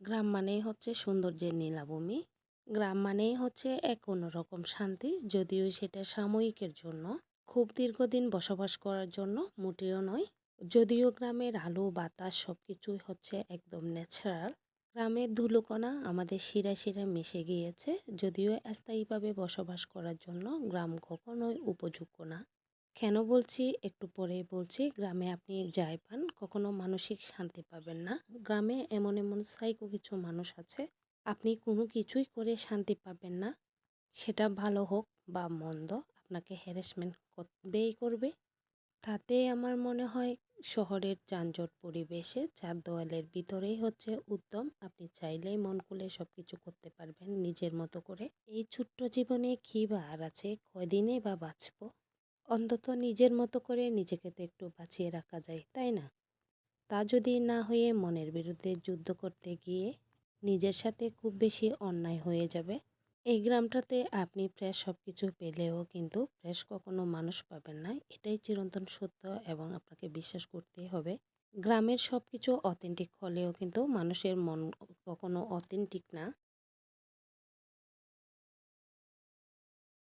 গ্রাম মানেই হচ্ছে সৌন্দর্যের নীলাভূমি। গ্রাম মানেই হচ্ছে এক অন্যরকম শান্তি, যদিও সেটা সাময়িকের জন্য, খুব দীর্ঘদিন বসবাস করার জন্য মোটেও নয়। যদিও গ্রামের আলো বাতাস সব কিছুই হচ্ছে একদম ন্যাচারাল। গ্রামের ধুলোকণা আমাদের শিরায় শিরায় মিশে গিয়েছে, যদিও স্থায়ীভাবে বসবাস করার জন্য গ্রাম কখনোই উপযোগ্য না। কেন বলছি একটু পরেই বলছি। গ্রামে আপনি যাই পান কখনো মানসিক শান্তি পাবেন না। গ্রামে এমন এমন সাইকো কিছু মানুষ আছে, আপনি কোনো কিছুই করে শান্তি পাবেন না। সেটা ভালো হোক বা মন্দ, আপনাকে হ্যারাসমেন্ট করবেই করবে। তাতে আমার মনে হয় শহরের যানজট পরিবেশে চার দেওয়ালের ভিতরেই হচ্ছে উত্তম। আপনি চাইলেই মন খুলে সব কিছু করতে পারবেন নিজের মতো করে। এই ছোট্ট জীবনে কী বা আর আছে, কয়দিনে বা বাঁচবো? অন্তত নিজের মতো করে নিজেকে তো একটু বাঁচিয়ে রাখা যায়, তাই না? তা যদি না হয়ে মনের বিরুদ্ধে যুদ্ধ করতে গিয়ে নিজের সাথে খুব বেশি অন্যায় হয়ে যাবে। এই গ্রামটাতে আপনি ফ্রেশ সব কিছু পেলেও কিন্তু ফ্রেশ কখনো মানুষ পাবেন না, এটাই চিরন্তন সত্য এবং আপনাকে বিশ্বাস করতেই হবে। গ্রামের সব কিছু অথেন্টিক হলেও কিন্তু মানুষের মন কখনো অথেন্টিক না।